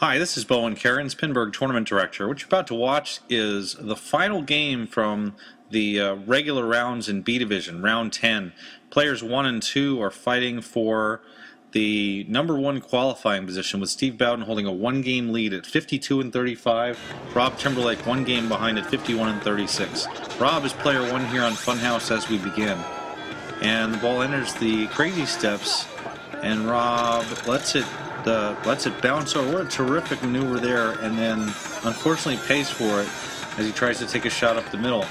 Hi, this is Bowen Cairns, Pinburgh Tournament Director. What you're about to watch is the final game from the regular rounds in B Division, round 10. Players 1 and 2 are fighting for the #1 qualifying position, with Steve Bowden holding a one-game lead at 52 and 35. Rob Timberlake one game behind at 51 and 36. Rob is player 1 here on Funhouse as we begin. And the ball enters the crazy steps, and Rob lets it bounce over. What a terrific maneuver there, and then unfortunately pays for it as he tries to take a shot up the middle.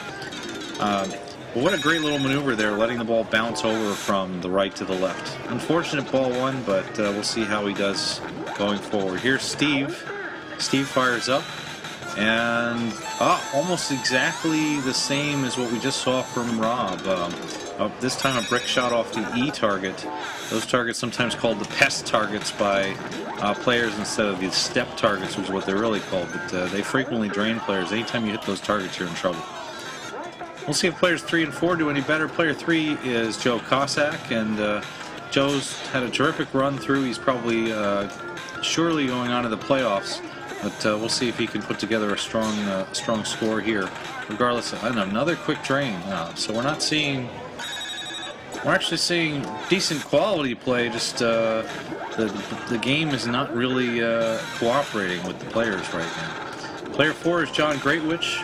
But what a great little maneuver there, letting the ball bounce over from the right to the left. Unfortunate ball one, but we'll see how he does going forward. Here's Steve. Steve fires up, and almost exactly the same as what we just saw from Rob. This time a brick shot off the E target. Those targets sometimes called the pest targets by players instead of the step targets, which is what they're really called. But they frequently drain players. Anytime you hit those targets, you're in trouble. We'll see if players 3 and 4 do any better. Player 3 is Joe Cossack, and Joe's had a terrific run through. He's probably surely going on to the playoffs, but we'll see if he can put together a strong score here. Regardless, another quick drain. So we're actually seeing decent quality play. Just the game is not really cooperating with the players right now. Player 4 is John Greatwich.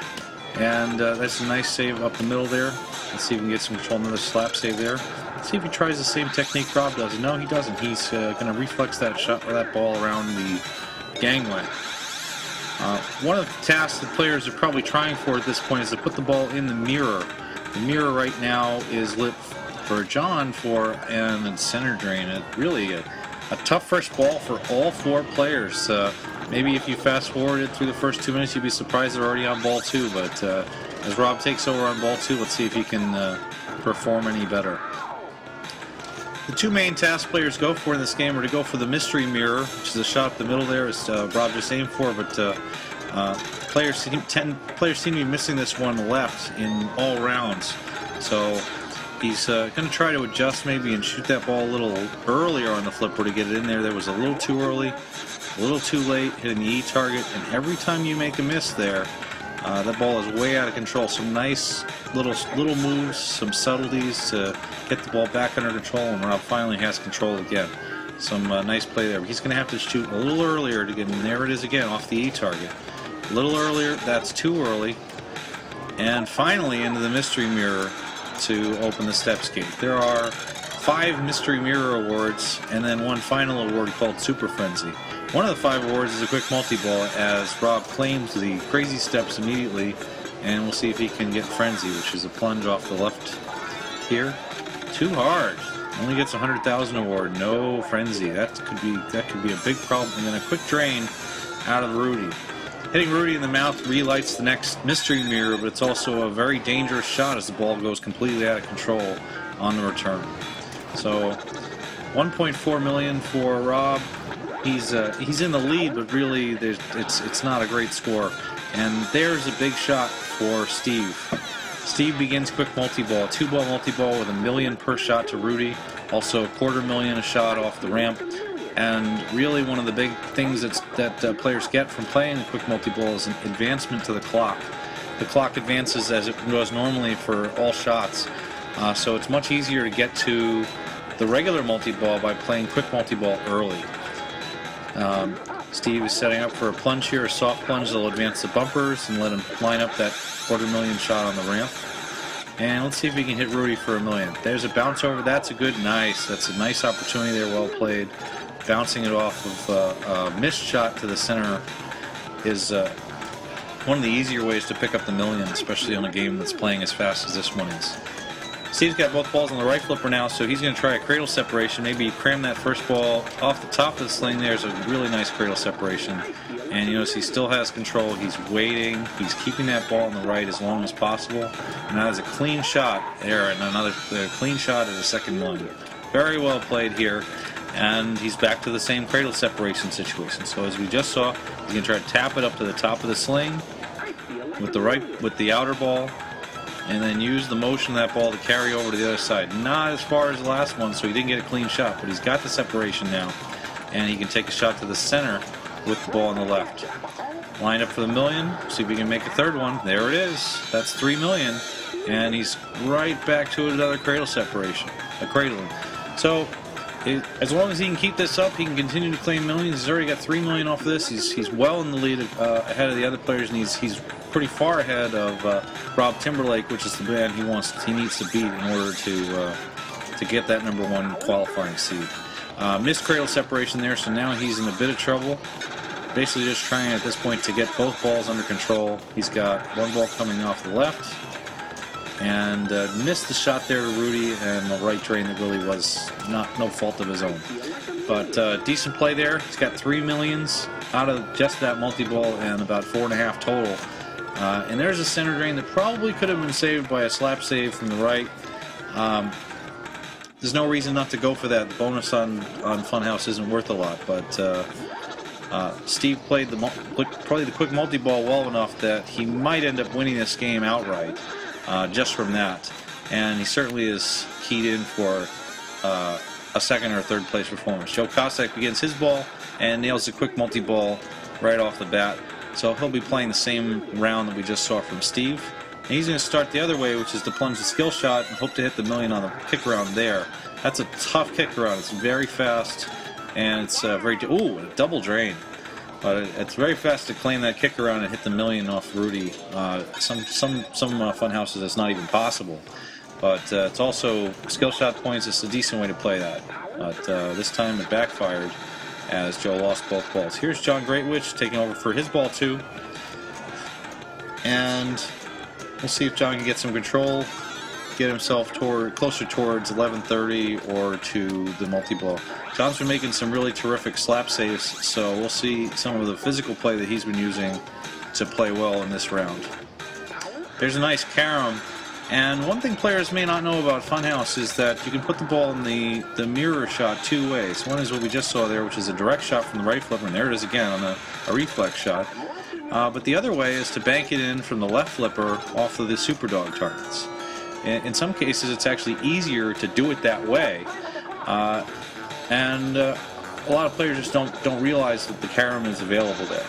And that's a nice save up the middle there. Let's see if we can get some control. Another slap save there. Let's see if he tries the same technique Rob does. No, he doesn't. He's going to reflex that shot or that ball around the gangway. One of the tasks that players are probably trying for at this point is to put the ball in the mirror. The mirror right now is lit for John for an center drain. Really a tough first ball for all 4 players. Maybe if you fast forwarded through the first 2 minutes, you'd be surprised they're already on ball 2. But as Rob takes over on ball 2, let's see if he can perform any better. The 2 main tasks players go for in this game are to go for the mystery mirror, which is a shot up the middle there, as Rob just aimed for. But players seem to be missing this one left in all rounds. So he's going to try to adjust maybe and shoot that ball a little earlier on the flipper to get it in there. That was a little too early, a little too late, hitting the E target, and every time you make a miss there, that ball is way out of control. Some nice little moves, some subtleties to get the ball back under control, and Rob finally has control again. Some nice play there. He's going to have to shoot a little earlier to get in. There it is again, off the E target. A little earlier, that's too early. And finally into the mystery mirror to open the steps gate. There are 5 mystery mirror awards, and then one final award called Super Frenzy. One of the 5 awards is a quick multi-ball, as Rob claims the crazy steps immediately, and we'll see if he can get Frenzy, which is a plunge off the left here. Too hard. Only gets a 100,000 award. No Frenzy. That could be a big problem. And then a quick drain out of Rudy. Hitting Rudy in the mouth relights the next mystery mirror, but it's also a very dangerous shot as the ball goes completely out of control on the return. So 1.4 million for Rob. He's in the lead, but really it's not a great score. And there's a big shot for Steve. Steve begins quick multi-ball, 2-ball multi-ball with $1 million per shot to Rudy. Also $250,000 a shot off the ramp. And really one of the big things that players get from playing a quick multi-ball is an advancement to the clock. The clock advances as it does normally for all shots. So it's much easier to get to the regular multi-ball by playing quick multi-ball early. Steve is setting up for a plunge here, a soft plunge that'll advance the bumpers and let him line up that $250,000 shot on the ramp. And let's see if we can hit Rudy for $1 million. There's a bounce over. That's a nice opportunity there, well played. Bouncing it off of a missed shot to the center is one of the easier ways to pick up the $1 million, especially on a game that's playing as fast as this one is. Steve's got both balls on the right flipper now, so he's going to try a cradle separation. Maybe cram that first ball off the top of the sling. There's a really nice cradle separation. And you notice he still has control. He's waiting. He's keeping that ball on the right as long as possible. And that is a clean shot there, and another clean shot at the second one. Very well played here. And he's back to the same cradle separation situation. So as we just saw, he's going to try to tap it up to the top of the sling with the outer ball, and then use the motion of that ball to carry over to the other side. Not as far as the last one, so he didn't get a clean shot, but he's got the separation now, and he can take a shot to the center with the ball on the left. Lined up for the million. See if we can make a third one. There it is. That's $3 million. And he's right back to another cradle separation. A cradling. So, as long as he can keep this up, he can continue to claim millions. He's already got $3 million off this. He's well in the lead ahead of the other players, and he's pretty far ahead of Rob Timberlake, which is the man he needs to beat in order to get that #1 qualifying seed. Missed cradle separation there, so now he's in a bit of trouble. Basically just trying at this point to get both balls under control. He's got one ball coming off the left, and missed the shot there to Rudy, and the right drain that really was no fault of his own. But decent play there. He's got $3 million out of just that multi-ball and about 4.5 total. And there's a center drain that probably could have been saved by a slap save from the right. There's no reason not to go for that. The bonus on Funhouse isn't worth a lot, but Steve played probably the quick multi-ball well enough that he might end up winning this game outright just from that. And he certainly is keyed in for a second or third place performance. Joe Cossack begins his ball and nails the quick multi-ball right off the bat. So he'll be playing the same round that we just saw from Steve. And he's going to start the other way, which is to plunge the skill shot and hope to hit the million on the kick around there. That's a tough kick around. It's very fast, and it's very... Ooh, a double drain. But it's very fast to claim that kick around and hit the million off Rudy. Some fun houses that's not even possible. But it's also skill shot points. It's a decent way to play that. But this time it backfired as Joe lost both balls. Here's John Greatwich taking over for his ball 2. And we'll see if John can get some control, get himself closer towards 1130 or to the multi-ball. John's been making some really terrific slap saves, so we'll see some of the physical play that he's been using to play well in this round. There's a nice carom, and one thing players may not know about Funhouse is that you can put the ball in the mirror shot 2 ways. One is what we just saw there, which is a direct shot from the right flipper, and there it is again on a reflex shot. But the other way is to bank it in from the left flipper off of the Superdog targets. In some cases, it's actually easier to do it that way, and a lot of players just don't realize that the carom is available there.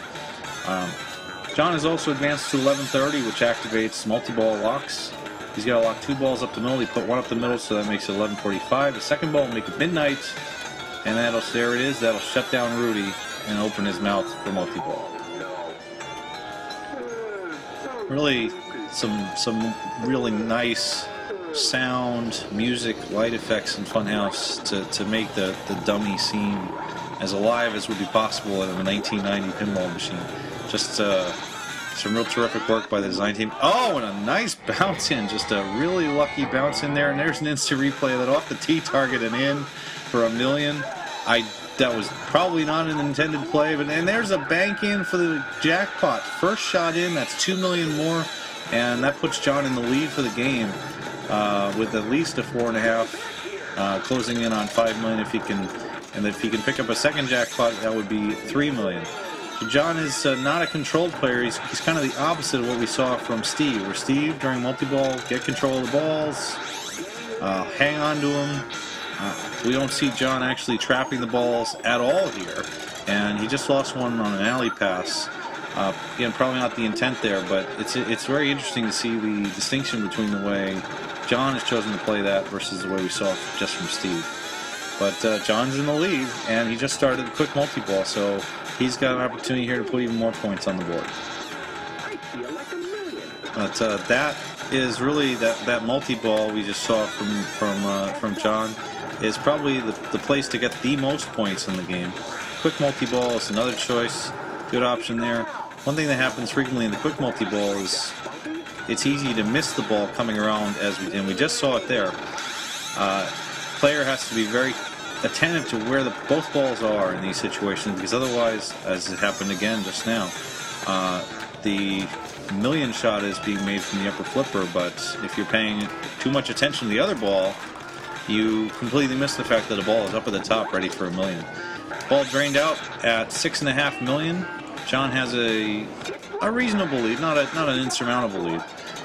John has also advanced to 1130, which activates multi-ball locks. He's got to lock 2 balls up the middle. He put 1 up the middle, so that makes it 1145. The second ball will make it midnight, and there it is. That'll shut down Rudy and open his mouth for multi-ball. Really, some really nice sound, music, light effects in Funhouse to make the dummy seem as alive as would be possible in a 1990 pinball machine. Just some real terrific work by the design team. Oh, and a nice bounce in, just a really lucky bounce in there. And there's an instant replay of that off the T target and in for $1 million. That was probably not an intended play, and there's a bank in for the jackpot. First shot in, that's $2 million more, and that puts John in the lead for the game with at least a 4.5, closing in on $5 million if he can. And if he can pick up a second jackpot, that would be $3 million. So John is not a controlled player. He's kind of the opposite of what we saw from Steve, where Steve, during multi-ball, get control of the balls, hang on to them. We don't see John actually trapping the balls at all here, and he just lost one on an alley pass. Again, probably not the intent there, but it's very interesting to see the distinction between the way John has chosen to play that versus the way we saw just from Steve. But John's in the lead, and he just started the quick multi-ball, so he's got an opportunity here to put even more points on the board. But that is really that multi-ball we just saw from John is probably the place to get the most points in the game. Quick multi-ball is another choice. Good option there. One thing that happens frequently in the quick multi-ball is it's easy to miss the ball coming around, and we just saw it there. Player has to be very attentive to where both balls are in these situations, because otherwise, as it happened again just now, the million shot is being made from the upper flipper, but if you're paying too much attention to the other ball, you completely miss the fact that the ball is up at the top ready for $1 million. Ball drained out at $6.5 million. John has a reasonable lead, not an insurmountable lead,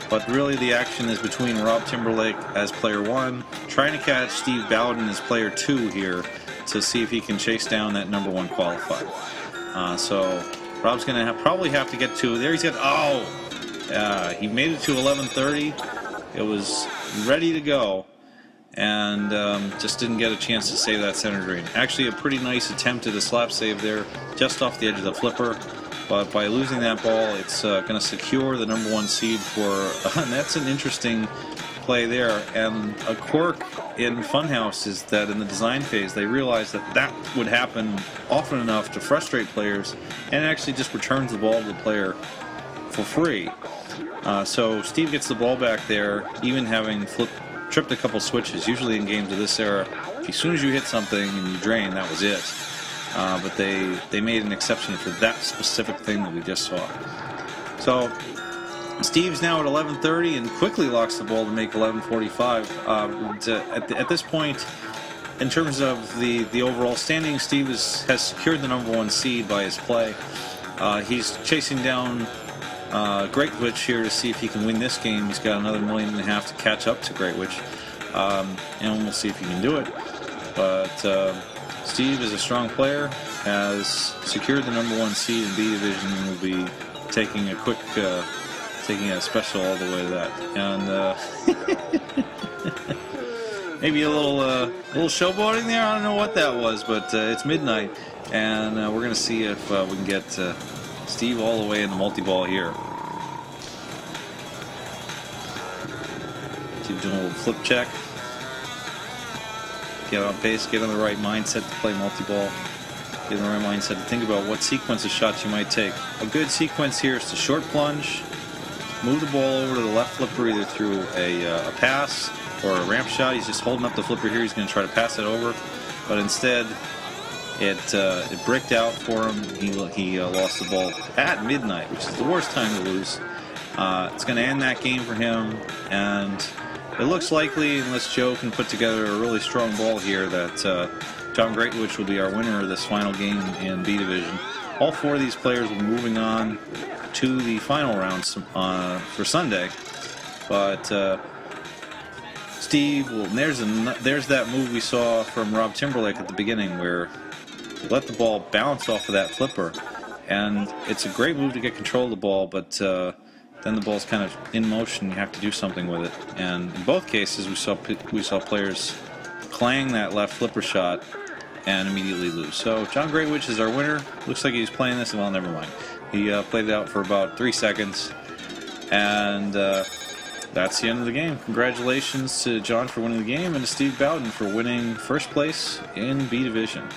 but really the action is between Rob Timberlake as player 1, trying to catch Steve Bowden as player 2 here to see if he can chase down that #1 qualifier. So Rob's going to probably have to get to there. He's got he made it to 11:30. It was ready to go, and just didn't get a chance to save that center drain. Actually, a pretty nice attempt at a slap save there, just off the edge of the flipper. But by losing that ball, it's going to secure the #1 seed for. And that's an interesting play there. And a quirk in Funhouse is that in the design phase, they realized that that would happen often enough to frustrate players, and actually just returns the ball to the player for free. So Steve gets the ball back there, even having tripped a couple switches. Usually in games of this era, as soon as you hit something and you drain, that was it. But they made an exception for that specific thing that we just saw. So Steve's now at 11:30 and quickly locks the ball to make 11:45. At this point, in terms of the overall standing, Steve has secured the #1 seed by his play. He's chasing down Greatwich here to see if he can win this game. He's got another $1.5 million to catch up to Greatwich, and we'll see if he can do it. But Steve is a strong player, has secured the #1 seed in B Division, and will be taking a quick, taking a special all the way to that. And maybe a little showboating there. I don't know what that was, but it's midnight, and we're going to see if we can get Steve all the way in the multi-ball here. Steve doing a little flip check. Get on pace, get in the right mindset to play multi-ball. Get in the right mindset to think about what sequence of shots you might take. A good sequence here is to short plunge, move the ball over to the left flipper either through a pass or a ramp shot. He's just holding up the flipper here. He's going to try to pass it over, but instead it bricked out for him. He lost the ball at midnight, which is the worst time to lose. It's going to end that game for him, and it looks likely, unless Joe can put together a really strong ball here, that John Greatwich will be our winner of this final game in B Division. All four of these players will be moving on to the final rounds for Sunday. But Steve, well, there's that move we saw from Rob Timberlake at the beginning, where he let the ball bounce off of that flipper, and it's a great move to get control of the ball, but then the ball's kind of in motion. You have to do something with it, and in both cases we saw players clang that left flipper shot and immediately lose. So John Greatwich is our winner. Looks like he's playing this. Well, never mind. He played it out for about 3 seconds, and that's the end of the game. Congratulations to John for winning the game, and to Steve Bowden for winning first place in B Division.